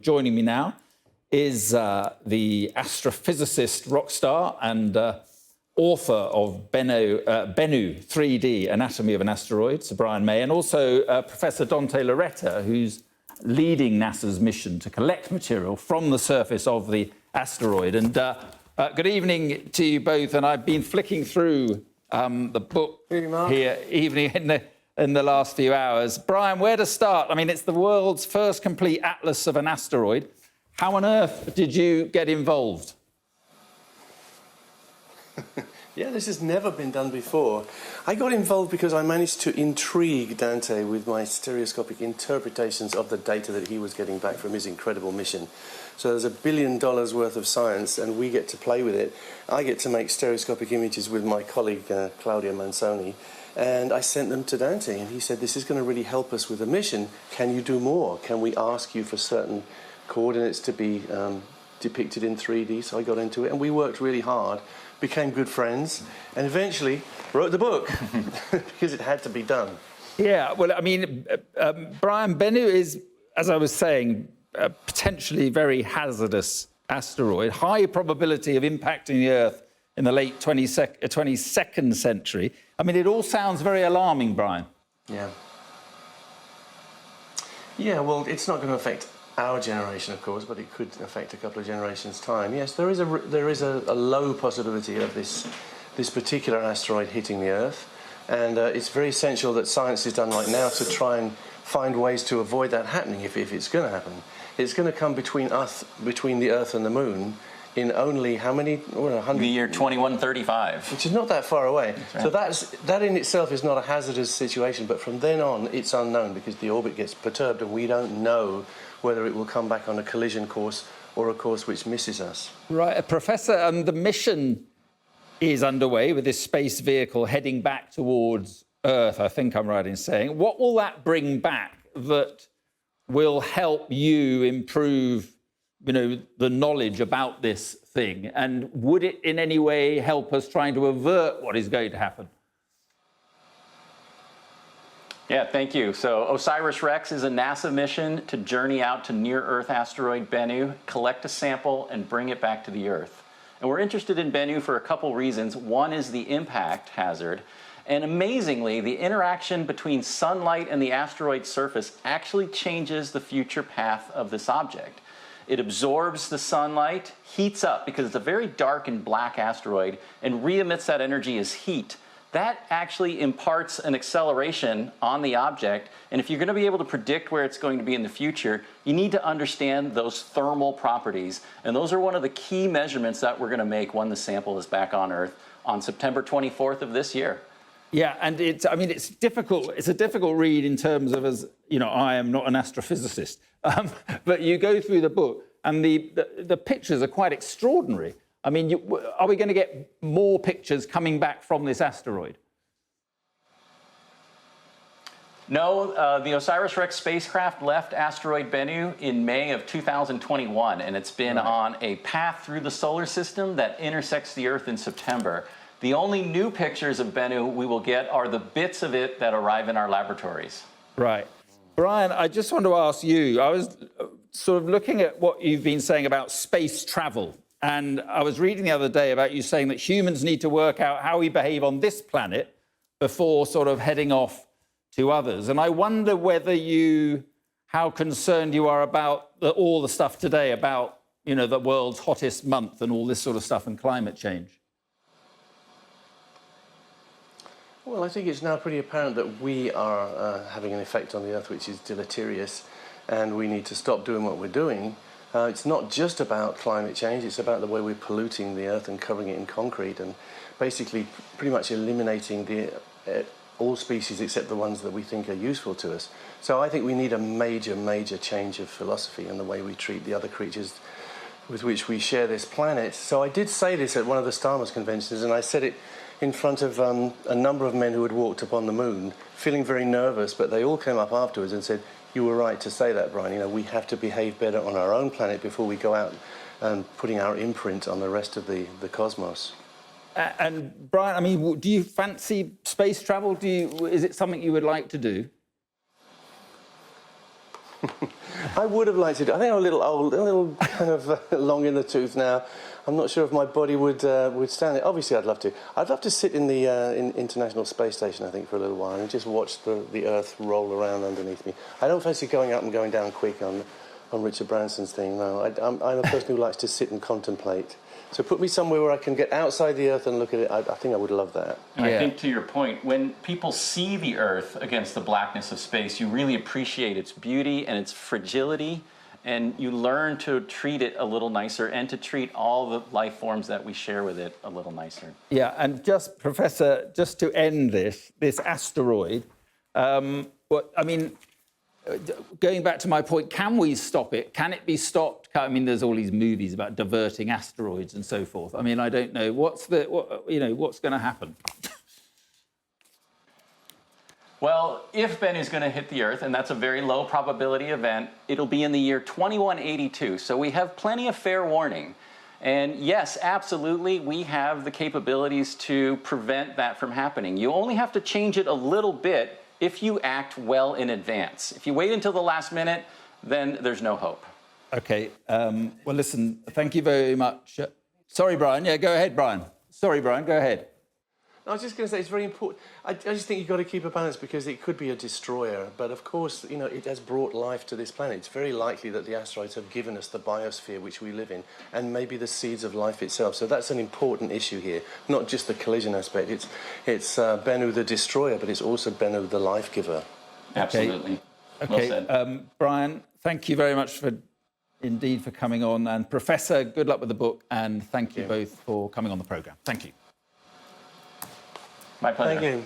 Joining me now is the astrophysicist rock star and author of Bennu 3D, Anatomy of an Asteroid, Sir Brian May, and also Professor Dante Lauretta, who's leading NASA's mission to collect material from the surface of the asteroid. And good evening to you both. And I've been flicking through the book here, in the last few hours. Brian, where to start? I mean, it's the world's first complete atlas of an asteroid. How on earth did you get involved? Yeah, this has never been done before. I got involved because I managed to intrigue Dante with my stereoscopic interpretations of the data that he was getting back from his incredible mission. So there's $1 billion worth of science, and we get to play with it. I get to make stereoscopic images with my colleague, Claudia Manzoni, and I sent them to Dante, and he said, this is going to really help us with the mission. Can you do more? Can we ask you for certain coordinates to be depicted in 3D? So I got into it, and we worked really hard, became good friends, and eventually wrote the book because it had to be done. Yeah, well, I mean, Brian, Bennu is, as I was saying, a potentially very hazardous asteroid, high probability of impacting the Earth in the late 22nd century. I mean, it all sounds very alarming, Brian. Yeah. Yeah, well, it's not going to affect our generation, of course, but it could affect a couple of generations' time. Yes, there is a low possibility of this particular asteroid hitting the Earth, and it's very essential that science is done right now to try and find ways to avoid that happening if it's going to happen. It's going to come between the Earth and the Moon in only how many? 100? The year 2135. Which is not that far away. That's right. So that in itself is not a hazardous situation, but from then on it's unknown because the orbit gets perturbed and we don't know whether it will come back on a collision course or a course which misses us. Right, Professor, the mission is underway with this space vehicle heading back towards Earth, I think I'm right in saying. What will that bring back that will help you improve, the knowledge about this thing? And would it in any way help us trying to avert what is going to happen? Yeah, thank you. So OSIRIS-REx is a NASA mission to journey out to near-Earth asteroid Bennu, collect a sample, and bring it back to the Earth. And we're interested in Bennu for a couple reasons. One is the impact hazard. And amazingly, the interaction between sunlight and the asteroid's surface actually changes the future path of this object. It absorbs the sunlight, heats up because it's a very dark and black asteroid, and re-emits that energy as heat. That actually imparts an acceleration on the object, and if you're going to be able to predict where it's going to be in the future, you need to understand those thermal properties, and those are one of the key measurements that we're going to make when the sample is back on Earth on September 24th of this year. Yeah, and it's difficult. It's a difficult read in terms of, as I am not an astrophysicist, but you go through the book, and the pictures are quite extraordinary. I mean, are we going to get more pictures coming back from this asteroid? No, the OSIRIS-REx spacecraft left asteroid Bennu in May of 2021, and it's been on a path through the solar system that intersects the Earth in September. The only new pictures of Bennu we will get are the bits of it that arrive in our laboratories. Right. Brian, I just want to ask you, I was sort of looking at what you've been saying about space travel. And I was reading the other day about you saying that humans need to work out how we behave on this planet before sort of heading off to others. And I wonder how concerned you are about all the stuff today about, the world's hottest month and all this sort of stuff and climate change. Well, I think it's now pretty apparent that we are having an effect on the Earth which is deleterious, and we need to stop doing what we're doing. It's not just about climate change, it's about the way we're polluting the Earth and covering it in concrete and basically pretty much eliminating all species except the ones that we think are useful to us. So I think we need a major, major change of philosophy in the way we treat the other creatures with which we share this planet. So I did say this at one of the Star Wars conventions, and I said it in front of a number of men who had walked upon the moon, feeling very nervous, but they all came up afterwards and said, you were right to say that, Brian. We have to behave better on our own planet before we go out and putting our imprint on the rest of the cosmos. And Brian, I mean, do you fancy space travel? Is it something you would like to do? I would have liked to do. I think I'm a little old, a little kind of long in the tooth now. I'm not sure if my body would stand it. Obviously, I'd love to. I'd love to sit in the International Space Station, I think, for a little while and just watch the Earth roll around underneath me. I don't fancy going up and going down quick on Richard Branson's thing. No, I'm a person who likes to sit and contemplate. So put me somewhere where I can get outside the Earth and look at it. I think I would love that. And I think to your point, when people see the Earth against the blackness of space, you really appreciate its beauty and its fragility, and you learn to treat it a little nicer and to treat all the life forms that we share with it a little nicer. Yeah, and just, Professor, just to end this asteroid, going back to my point, can we stop it? Can it be stopped? I mean, there's all these movies about diverting asteroids and so forth. I mean, I don't know. What's going to happen? Well, if Bennu's going to hit the Earth, and that's a very low probability event, it'll be in the year 2182. So we have plenty of fair warning. And yes, absolutely, we have the capabilities to prevent that from happening. You only have to change it a little bit if you act well in advance. If you wait until the last minute, then there's no hope. OK. Well, listen, thank you very much. Sorry, Brian. Yeah, go ahead, Brian. Sorry, Brian, go ahead. I was just going to say, it's very important. I just think you've got to keep a balance because it could be a destroyer. But of course, you know, it has brought life to this planet. It's very likely that the asteroids have given us the biosphere which we live in and maybe the seeds of life itself. So that's an important issue here, not just the collision aspect. It's Bennu the destroyer, but it's also Bennu the life giver. Absolutely. Okay. Well said. Brian, thank you very much for coming on. And Professor, good luck with the book. And thank you both for coming on the programme. Thank you. My pleasure. Thank you.